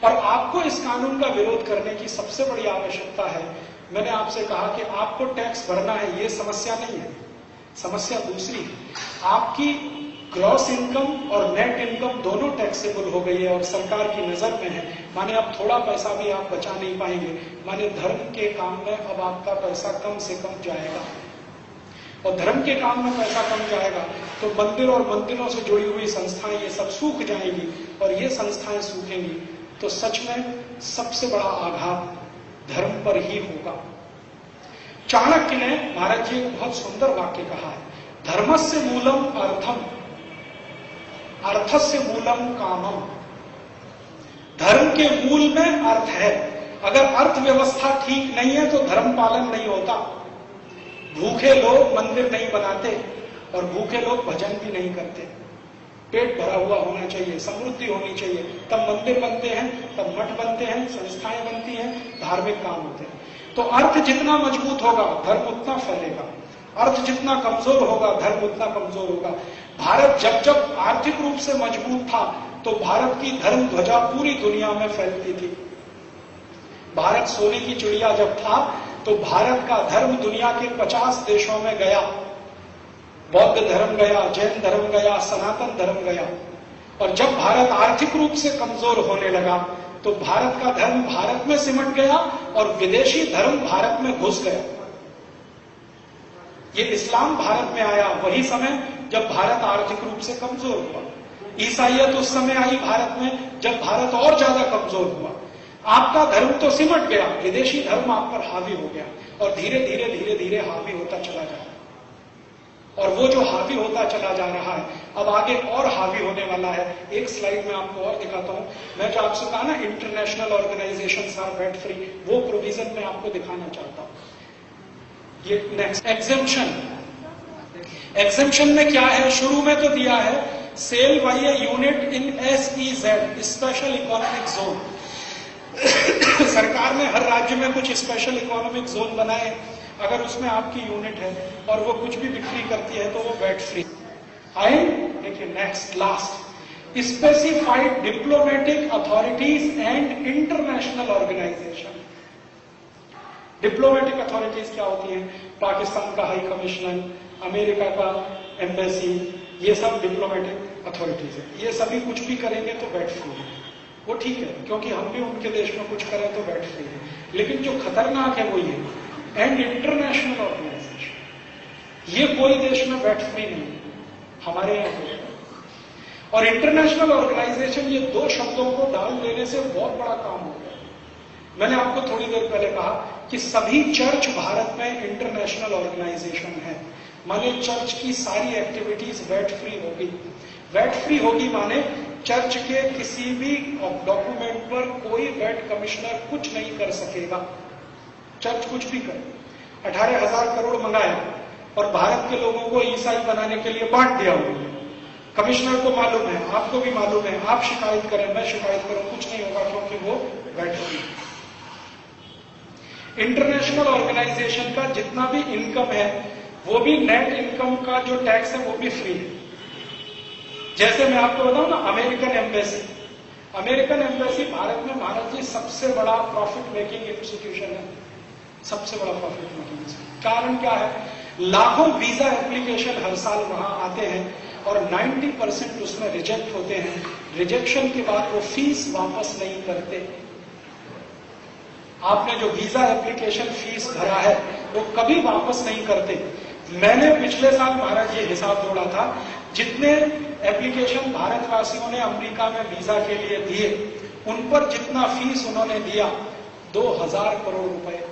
और आपको इस कानून का विरोध करने की सबसे बड़ी आवश्यकता है, मैंने आपसे कहा कि आपको टैक्स भरना है, ये समस्या नहीं है। समस्या दूसरी है, आपकी ग्रॉस इनकम और नेट इनकम दोनों टैक्सेबल हो गई है और सरकार की नजर में है। माने अब थोड़ा पैसा भी आप बचा नहीं पाएंगे, माने धर्म के काम में अब आपका पैसा कम से कम जाएगा, और धर्म के काम में पैसा कम जाएगा तो मंदिर और मंदिरों से जुड़ी हुई संस्थाएं ये सब सूख जाएंगी, और ये संस्थाएं सूखेंगी तो सच में सबसे बड़ा आघात धर्म पर ही होगा। चाणक्य ने, महाराज जी, एक बहुत सुंदर वाक्य कहा है, धर्मस्य मूलम अर्थम, अर्थस्य मूलम कामम। धर्म के मूल में अर्थ है। अगर अर्थव्यवस्था ठीक नहीं है तो धर्म पालन नहीं होता। भूखे लोग मंदिर नहीं बनाते और भूखे लोग भजन भी नहीं करते। पेट भरा हुआ होना चाहिए, समृद्धि होनी चाहिए, तब मंदिर बनते हैं, तब मठ बनते हैं, संस्थाएं बनती हैं, धार्मिक काम होते हैं। तो अर्थ जितना मजबूत होगा धर्म उतना फैलेगा, अर्थ जितना कमजोर होगा धर्म उतना कमजोर होगा। भारत जब जब आर्थिक रूप से मजबूत था तो भारत की धर्म ध्वजा पूरी दुनिया में फैलती थी। भारत सोने की चिड़िया जब था तो भारत का धर्म दुनिया के 50 देशों में गया। बौद्ध धर्म गया, जैन धर्म गया, सनातन धर्म गया। और जब भारत आर्थिक रूप से कमजोर होने लगा तो भारत का धर्म भारत में सिमट गया और विदेशी धर्म भारत में घुस गया। ये इस्लाम भारत में आया वही समय जब भारत आर्थिक रूप से कमजोर हुआ। ईसाइयत उस समय आई भारत में जब भारत और ज्यादा कमजोर हुआ। आपका धर्म तो सिमट गया, विदेशी धर्म आप पर हावी हो गया और धीरे धीरे धीरे धीरे हावी होता चला जा रहा है। और वो जो हावी होता चला जा रहा है अब आगे और हावी होने वाला है। एक स्लाइड में आपको और दिखाता हूं। मैं जो आपसे कहा ना international organisations are VAT free, वो प्रोविजन में आपको दिखाना चाहता हूं। ये नेक्स्ट एग्जेम्पशन, एग्जेम्पशन में क्या है, शुरू में तो दिया है sale by a unit in SEZ, special economic zone. सरकार ने हर राज्य में कुछ स्पेशल इकोनॉमिक जोन बनाए। अगर उसमें आपकी यूनिट है और वो कुछ भी बिक्री करती है तो वो वैट फ्री। आए देखिए next last, specified diplomatic authorities and international organisation. Diplomatic authorities क्या होती हैं? पाकिस्तान का हाई कमिश्नर, अमेरिका का एम्बेसी, ये सब डिप्लोमेटिक अथॉरिटीज है। ये सभी कुछ भी करेंगे तो वैट फ्री है, वो ठीक है, क्योंकि हम भी उनके देश में कुछ करें तो वैट फ्री है। लेकिन जो खतरनाक है वो ये एंड इंटरनेशनल ऑर्गेनाइजेशन, ये कोई देश में वैट फ्री नहीं है, हमारे यहाँ तो। और इंटरनेशनल ऑर्गेनाइजेशन, ये दो शब्दों को डाल देने से बहुत बड़ा काम हो गया। मैंने आपको थोड़ी देर पहले कहा कि सभी चर्च भारत में इंटरनेशनल ऑर्गेनाइजेशन है, माने चर्च की सारी एक्टिविटीज वैट फ्री होगी। वैट फ्री होगी माने चर्च के किसी भी डॉक्यूमेंट पर कोई वैट कमिश्नर कुछ नहीं कर सकेगा। चर्च कुछ भी करे, 18,000 करोड़ मंगाया और भारत के लोगों को ईसाई बनाने के लिए बांट दिया उन्होंने। कमिश्नर को मालूम है, आपको भी मालूम है, आप शिकायत करें, मैं शिकायत करूं, कुछ नहीं होगा क्योंकि वो वैट फ्री। इंटरनेशनल ऑर्गेनाइजेशन का जितना भी इनकम है वो भी नेट इनकम का जो टैक्स है वो भी फ्री है। जैसे मैं आपको बताऊं ना, American embassy, American embassy Bharat में, भारत जी सबसे बड़ा प्रॉफिट मेकिंग इंस्टीट्यूशन है, सबसे बड़ा प्रॉफिट मेकिंग इंस्टीट्यूशन। कारण क्या है? लाखों वीजा एप्लीकेशन हर साल वहां आते हैं और 90% उसमें रिजेक्ट होते हैं। रिजेक्शन के बाद वो फीस वापस नहीं करते। आपने जो वीजा एप्लीकेशन फीस भरा है वो कभी वापस नहीं करते। मैंने पिछले साल महाराज ये हिसाब जोड़ा था, जितने एप्लीकेशन भारतवासियों ने अमेरिका में वीजा के लिए दिए उन पर जितना फीस उन्होंने दिया 2000 करोड़ रुपए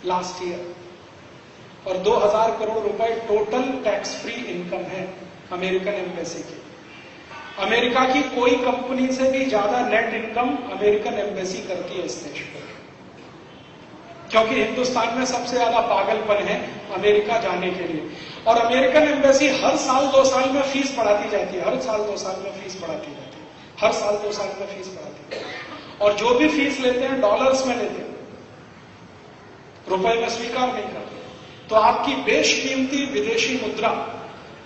लास्ट ईयर, और 2000 करोड़ रुपए टोटल टैक्स फ्री इनकम है अमेरिकन एम्बेसी की। अमेरिका की कोई कंपनी से भी ज्यादा नेट इनकम अमेरिकन एम्बेसी करती है इस देश पर, क्योंकि हिंदुस्तान में सबसे ज्यादा पागलपन है अमेरिका जाने के लिए। और अमेरिकन एम्बेसी हर साल 2 साल में फीस बढ़ाती जाती है, हर साल 2 साल में फीस बढ़ाती जाती है, हर साल 2 साल में फीस बढ़ाती है। और जो भी फीस लेते हैं डॉलर्स में लेते हैं, रुपए में स्वीकार नहीं करते। तो आपकी बेशकीमती विदेशी मुद्रा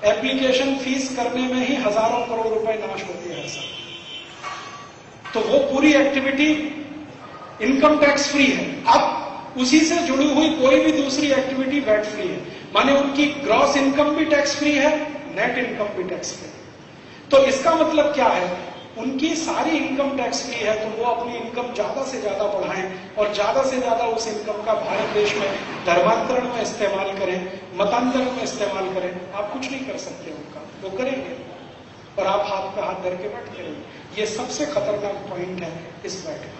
एप्लीकेशन फीस करने में ही हजारों करोड़ रुपए नाश होती है हर साल। तो वो पूरी एक्टिविटी इनकम टैक्स फ्री है। अब उसी से जुड़ी हुई कोई भी दूसरी एक्टिविटी वैट फ्री है, माने उनकी ग्रॉस इनकम भी टैक्स फ्री है, नेट इनकम भी टैक्स फ्री है। तो इसका मतलब क्या है, उनकी सारी इनकम टैक्स फ्री है, तो वो अपनी इनकम ज्यादा से ज्यादा बढ़ाएं और ज्यादा से ज्यादा उस इनकम का भारत देश में धर्मांतरण में इस्तेमाल करें, मतांतरण में इस्तेमाल करें। आप कुछ नहीं कर सकते उनका, वो करेंगे और आप हाथ पे हाथ धर के बैठते रहिए। ये सबसे खतरनाक पॉइंट है इस वैट का।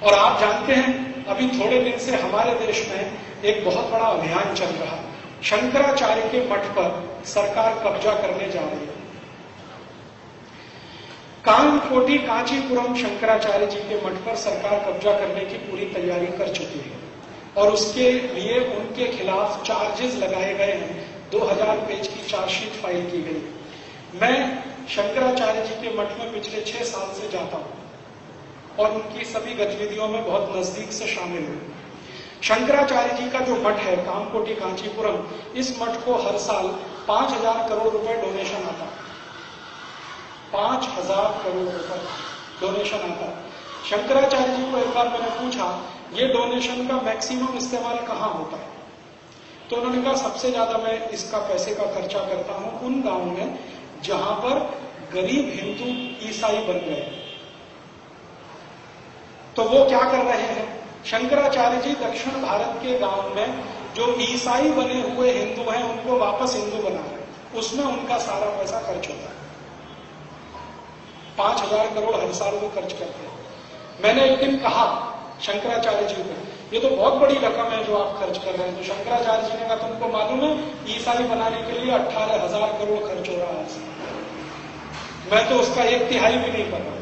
और आप जानते हैं अभी थोड़े दिन से हमारे देश में एक बहुत बड़ा अभियान चल रहा है, शंकराचार्य के मठ पर सरकार कब्जा करने जा रही है। कामकोटी कांचीपुरम शंकराचार्य जी के मठ पर सरकार कब्जा करने की पूरी तैयारी कर चुकी है और उसके लिए उनके खिलाफ चार्जेस लगाए गए हैं। 2000 पेज की चार्जशीट फाइल की गई। मैं शंकराचार्य जी के मठ में पिछले 6 साल से जाता हूं और उनकी सभी गतिविधियों में बहुत नजदीक से शामिल हूं। शंकराचार्य जी का जो मठ है कामकोटी कांचीपुरम, इस मठ को हर साल 5000 करोड़ रुपए डोनेशन आता है। 5000 करोड़ रुपए डोनेशन आता है। शंकराचार्य जी को एक बार मैंने पूछा, ये डोनेशन का मैक्सिमम इस्तेमाल कहां होता है? तो उन्होंने कहा सबसे ज्यादा मैं इसका पैसे का खर्चा करता हूं उन गांवों में जहां पर गरीब हिंदू ईसाई बन गए। तो वो क्या कर रहे हैं, शंकराचार्य जी दक्षिण भारत के गांव में जो ईसाई बने हुए हिंदू हैं उनको वापस हिंदू बना रहे हैं, उसमें उनका सारा पैसा खर्च होता है। 5000 करोड़ हर साल वो खर्च करते हैं। मैंने एक दिन कहा शंकराचार्य जी को, ये तो बहुत बड़ी रकम है जो आप खर्च कर रहे हैं। तो शंकराचार्य जी ने कहा तुमको मालूम है ईसाई बनाने के लिए 18,000 करोड़ खर्च हो रहा है, मैं तो उसका 1/3 भी नहीं कर रहा।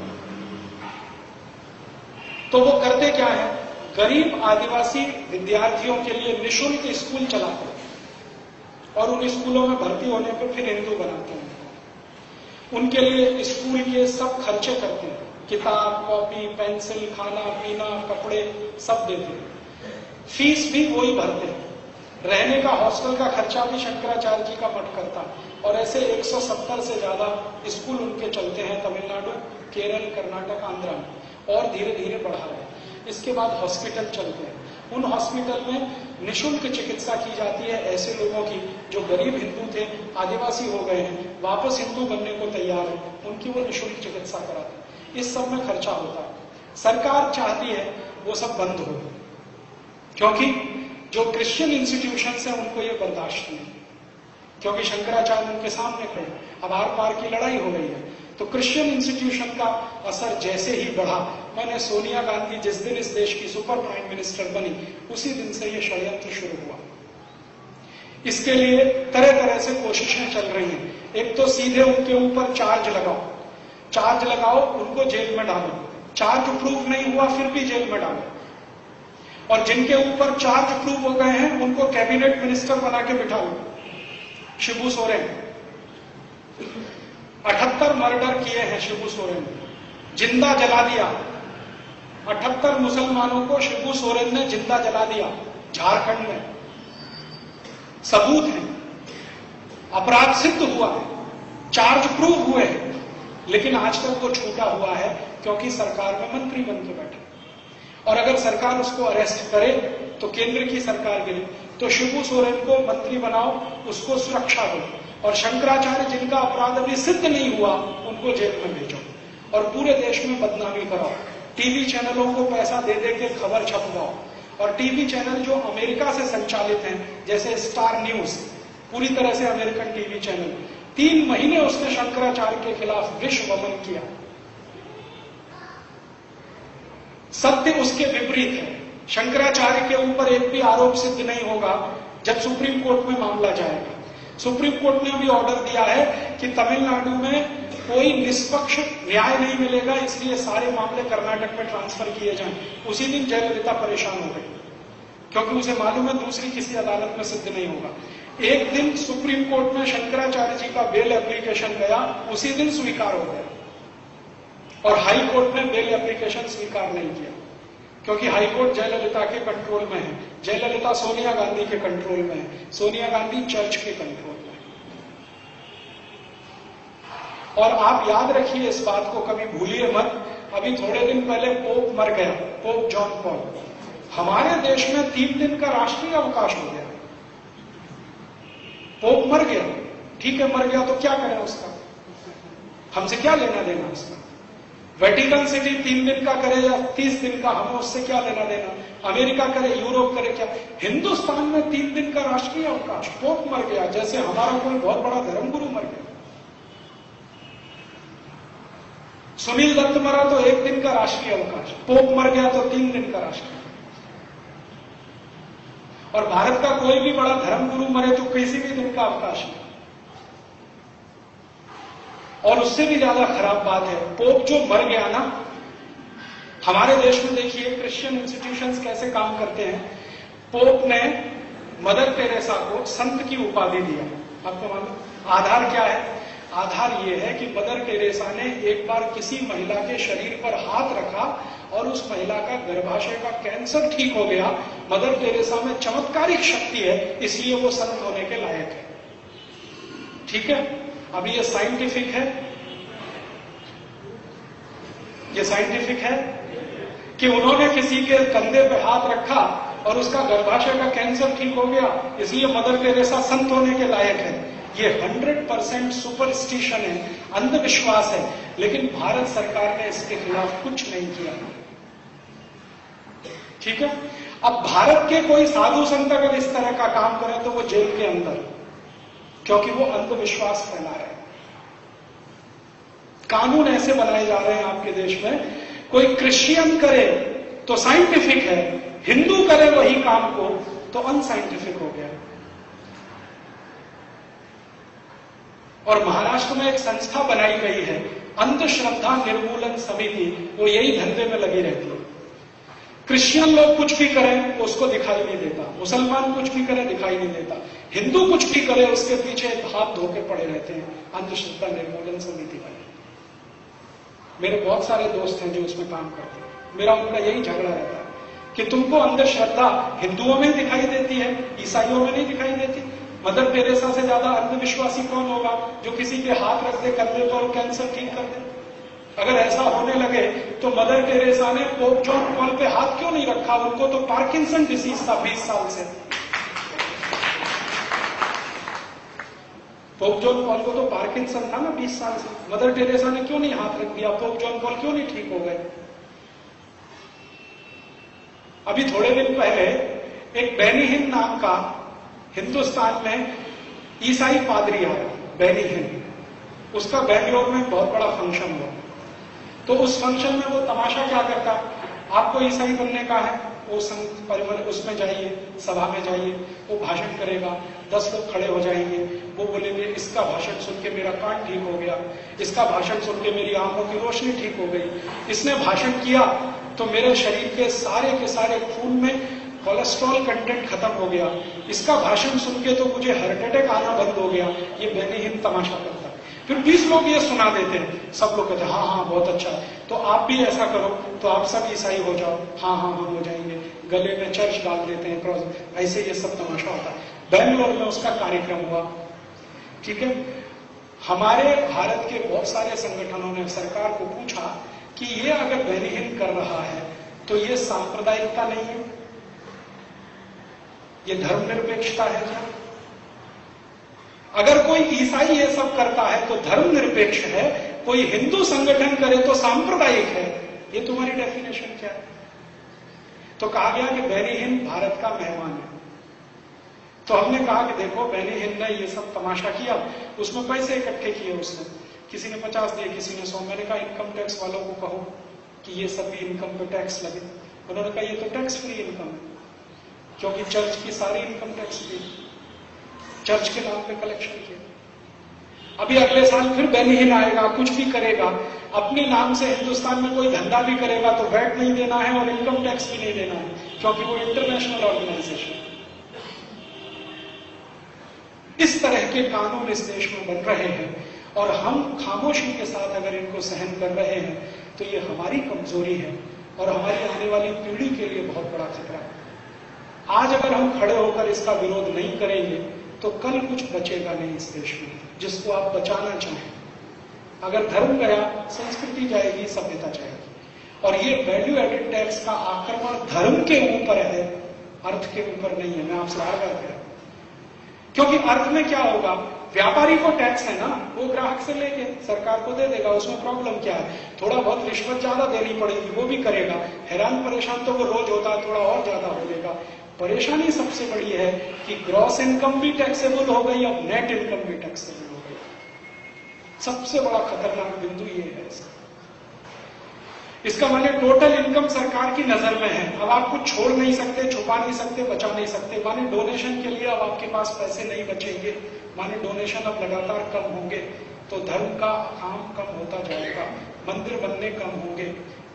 तो वो करते क्या है, गरीब आदिवासी विद्यार्थियों के लिए निःशुल्क स्कूल चलाते हैं और उन स्कूलों में भर्ती होने पर फिर हिंदू बनाते हैं। उनके लिए स्कूल के सब खर्चे करते हैं, किताब, कॉपी, पेंसिल, खाना पीना, कपड़े सब देते हैं। फीस भी वही भरते हैं। रहने का हॉस्टल का खर्चा भी शंकराचार्य जी का मठ करता है। और ऐसे 170 से ज्यादा स्कूल उनके चलते हैं तमिलनाडु, केरल, कर्नाटक, आंध्र में, और धीरे धीरे बढ़ा रहे हैं। इसके बाद हॉस्पिटल चलते हैं। उन हॉस्पिटल में निःशुल्क चिकित्सा की जाती है ऐसे लोगों की जो गरीब हिंदू थे, आदिवासी हो गए हैं, वापस हिंदू बनने को तैयार है, उनकी वो निःशुल्क चिकित्सा कराते हैं। इस सब में खर्चा होता है। सरकार चाहती है वो सब बंद हो, क्योंकि जो क्रिश्चियन इंस्टीट्यूशंस हैं उनको ये बर्दाश्त नहीं, क्योंकि शंकराचार्य उनके सामने खड़े। अब आर पार की लड़ाई हो गई है, तो क्रिश्चियन इंस्टीट्यूशन का असर जैसे ही बढ़ा, मैंने सोनिया गांधी जिस दिन इस देश की सुपर प्राइम मिनिस्टर बनी, उसी दिन से ये षड्यंत्र शुरू हुआ। इसके लिए तरह तरह से कोशिशें चल रही हैं। एक तो सीधे उनके ऊपर चार्ज लगाओ, उनको जेल में डालो। चार्ज प्रूफ नहीं हुआ फिर भी जेल में डालो। और जिनके ऊपर चार्ज प्रूफ हो गए हैं उनको कैबिनेट मिनिस्टर बना के बिठा लो। शिबू सोरेन 78 मर्डर किए हैं शिबू सोरेन ने, जिंदा जला दिया। 78 मुसलमानों को शिबू सोरेन ने जिंदा जला दिया झारखंड में। सबूत है, अपराध सिद्ध हुआ है, चार्ज प्रूफ हुए हैं, लेकिन आज तक वो छूटा हुआ है क्योंकि सरकार में मंत्री बन के बैठे। और अगर सरकार उसको अरेस्ट करे तो केंद्र की सरकार गिरे, तो शिबू सोरेन को मंत्री बनाओ, उसको सुरक्षा दो, और शंकराचार्य जिनका अपराध अभी सिद्ध नहीं हुआ उनको जेल में भेजो और पूरे देश में बदनामी कराओ। टीवी चैनलों को पैसा दे दे के खबर छपवाओ, और टीवी चैनल जो अमेरिका से संचालित हैं जैसे स्टार न्यूज, पूरी तरह से अमेरिकन टीवी चैनल, 3 महीने उसने शंकराचार्य के खिलाफ विश्व वमन किया। सत्य उसके विपरीत है। शंकराचार्य के ऊपर एक भी आरोप सिद्ध नहीं होगा जब सुप्रीम कोर्ट में मामला जाएगा। सुप्रीम कोर्ट ने भी ऑर्डर दिया है कि तमिलनाडु में कोई निष्पक्ष न्याय नहीं मिलेगा, इसलिए सारे मामले कर्नाटक में ट्रांसफर किए जाएं। उसी दिन जयललिता परेशान हो गई, क्योंकि उसे मालूम है दूसरी किसी अदालत में सिद्ध नहीं होगा। एक दिन सुप्रीम कोर्ट में शंकराचार्य जी का बेल एप्लीकेशन गया, उसी दिन स्वीकार हो गया, और हाई कोर्ट ने बेल एप्लीकेशन स्वीकार नहीं किया, क्योंकि हाईकोर्ट जयललिता के कंट्रोल में है। जयललिता सोनिया गांधी के कंट्रोल में है, सोनिया गांधी चर्च के कंट्रोल में है। और आप याद रखिए इस बात को, कभी भूलिए मत, अभी थोड़े दिन पहले पोप मर गया, पोप जॉन पॉल। हमारे देश में 3 दिन का राष्ट्रीय अवकाश हो गया। पोप मर गया, ठीक है, मर गया तो क्या करें उसका, हमसे क्या लेना देना उसका। वेटिकन सिटी 3 दिन का करे या 30 दिन का, हमें उससे क्या लेना देना। अमेरिका करे, यूरोप करे, क्या। हिंदुस्तान में 3 दिन का राष्ट्रीय अवकाश, पोप मर गया, जैसे हमारा कोई बहुत बड़ा धर्मगुरु मर गया। सुनील दत्त मरा तो 1 दिन का राष्ट्रीय अवकाश, पोप मर गया तो 3 दिन का राष्ट्रीय। और भारत का कोई भी बड़ा धर्मगुरु मरे तो किसी भी दिन का अवकाश नहीं। और उससे भी ज्यादा खराब बात है, पोप जो मर गया ना, हमारे देश में देखिए क्रिश्चियन इंस्टीट्यूशंस कैसे काम करते हैं। पोप ने मदर टेरेसा को संत की उपाधि दिया। आपको मालूम आधार क्या है? आधार ये है कि मदर टेरेसा ने एक बार किसी महिला के शरीर पर हाथ रखा और उस महिला का गर्भाशय का कैंसर ठीक हो गया। मदर टेरेसा में चमत्कारिक शक्ति है, इसलिए वो संत होने के लायक है। ठीक है, अभी ये साइंटिफिक है, ये साइंटिफिक है कि उन्होंने किसी के कंधे पे हाथ रखा और उसका गर्भाशय का कैंसर ठीक हो गया, इसलिए मदर टेरेसा संत होने के लायक है। ये 100% सुपरस्टिशन है, अंधविश्वास है, लेकिन भारत सरकार ने इसके खिलाफ कुछ नहीं किया। ठीक है, अब भारत के कोई साधु संत अगर इस तरह का काम करे तो वो जेल के अंदर, क्योंकि वो अंधविश्वास फैला रहे हैं। कानून ऐसे बनाए जा रहे हैं आपके देश में, कोई क्रिश्चियन करे तो साइंटिफिक है, हिंदू करे वही काम को तो अनसाइंटिफिक हो गया। और महाराष्ट्र में एक संस्था बनाई गई है, अंधश्रद्धा निर्मूलन समिति, वो यही धंधे में लगी रहती है। क्रिश्चियन लोग कुछ भी करें उसको दिखाई नहीं देता, मुसलमान कुछ भी करे दिखाई नहीं देता, हिंदू कुछ भी करे उसके पीछे हाथ धोके पड़े रहते हैं। अंधश्रद्धा निर्मूलन समिति वाले, मेरे बहुत सारे दोस्त हैं जो उसमें काम करते हैं। मेरा उनका यही झगड़ा रहता है कि तुमको अंधश्रद्धा हिंदुओं में दिखाई देती है, ईसाइयों में नहीं दिखाई देती। मदर टेरेसा से ज्यादा अंधविश्वासी कौन होगा जो किसी के हाथ रख दे कंधे पर और कैंसर ठीक कर दे? अगर ऐसा होने लगे तो मदर टेरेसा ने पोप जॉन पॉल पे हाथ क्यों नहीं रखा? उनको तो पार्किंसन डिसीज था 20 साल से। पोप जॉन पॉल को तो पार्किंसन था ना 20 साल से। मदर टेरेसा ने क्यों नहीं हाथ रख दिया? पोप जॉन पॉल क्यों नहीं ठीक हो गए? अभी थोड़े दिन पहले एक बेनी हिन नाम का हिंदुस्तान में ईसाई पादरी आया, बेनी हिन, उसका बेंगलोर में बहुत बड़ा फंक्शन हुआ। तो उस फंक्शन में वो तमाशा क्या करता, आपको ईसाई बनने का है, वो संत परिवार उसमें जाइए, सभा में जाइए, वो भाषण करेगा, 10 लोग खड़े हो जाएंगे, वो बोलेंगे इसका भाषण सुन के मेरा कान ठीक हो गया, इसका भाषण सुन के मेरी आंखों की रोशनी ठीक हो गई, इसने भाषण किया तो मेरे शरीर के सारे खून में कोलेस्ट्रॉल कंटेंट खत्म हो गया, इसका भाषण सुन के तो मुझे हार्ट अटैक आना बंद हो गया। ये बेनी हिन तमाशा करता है। फिर 20 लोग ये सुना देते हैं, सब लोग कहते हैं हाँ हाँ बहुत अच्छा है, तो आप भी ऐसा करो, तो आप सब ईसाई हो जाओ। हाँ हाँ हम हो जाएंगे, गले में चर्च डाल देते हैं, क्रॉस, ऐसे ये सब तमाशा होता है। बेंगलोर में उसका कार्यक्रम हुआ। ठीक है, हमारे भारत के बहुत सारे संगठनों ने सरकार को पूछा कि ये अगर बेनी हिन कर रहा है तो ये सांप्रदायिकता नहीं है, ये धर्मनिरपेक्षता है क्या? अगर कोई ईसाई ये सब करता है तो धर्मनिरपेक्ष है, कोई हिंदू संगठन करे तो सांप्रदायिक है, ये तुम्हारी डेफिनेशन क्या है? तो कहा गया कि बेनी हिन भारत का मेहमान है। तो हमने कहा कि देखो बेनी हिन ने ये सब तमाशा किया, उसमें पैसे इकट्ठे किए उसने, किसी ने 50 दिए, किसी ने 100। मैंने कहा इनकम टैक्स वालों को कहो कि ये सब भी इनकम पे टैक्स लगे। उन्होंने कहा ये तो टैक्स फ्री इनकम है, क्योंकि चर्च की सारी इनकम टैक्स दी, चर्च के नाम पे कलेक्शन किया। अभी अगले साल फिर बेनी हिन आएगा, कुछ भी करेगा, अपने नाम से हिंदुस्तान में कोई धंधा भी करेगा तो वैट नहीं देना है और इनकम टैक्स भी नहीं देना है, क्योंकि वो इंटरनेशनल ऑर्गेनाइजेशन। इस तरह के कानून इस देश में बन रहे हैं और हम खामोशी के साथ अगर इनको सहन कर रहे हैं तो ये हमारी कमजोरी है और हमारी आने वाली पीढ़ी के लिए बहुत बड़ा खतरा है। आज अगर हम खड़े होकर इसका विरोध नहीं करेंगे तो कल कुछ बचेगा नहीं इस देश में जिसको आप बचाना चाहें। अगर धर्म गया, संस्कृति जाएगी, सभ्यता जाएगी। और ये वैल्यू एडेड टैक्स का आक्रमण धर्म के ऊपर है, अर्थ के ऊपर नहीं है। मैं आपसे बार बार कह रहा हूं, क्योंकि अर्थ में क्या होगा, व्यापारी को टैक्स है ना, वो ग्राहक से लेके सरकार को दे देगा, उसमें प्रॉब्लम क्या है? थोड़ा बहुत रिश्वत ज्यादा देनी पड़ेगी, वो भी करेगा। हैरान परेशान तो वो रोज होता है, थोड़ा और ज्यादा हो जाएगा। परेशानी सबसे बड़ी है कि ग्रॉस इनकम भी टैक्सेबल हो गई, अब नेट इनकम भी टैक्सेबल हो गई। सबसे बड़ा खतरनाक बिंदु ये है इसका माने टोटल इनकम सरकार की नजर में है। अब आप कुछ छोड़ नहीं सकते, छुपा नहीं सकते, बचा नहीं सकते। माने डोनेशन के लिए अब आपके पास पैसे नहीं बचेंगे, माने डोनेशन अब लगातार कम होंगे, तो धर्म का काम कम होता जाएगा, मंदिर बनने कम होंगे,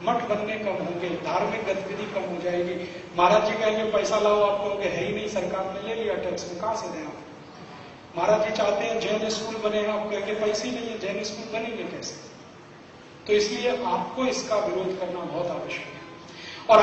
मठ बनने कम होंगे, धार्मिक गतिविधि कम हो जाएगी। महाराज जी कहेंगे पैसा लाओ, आप कहोगे है ही नहीं, सरकार ने ले लिया टैक्स में, कहां से दें आप? महाराज जी चाहते हैं जैन स्कूल बने, आप कहेंगे पैसे ही नहीं है, जैन स्कूल बनेंगे कैसे? तो इसलिए आपको इसका विरोध करना बहुत आवश्यक है। और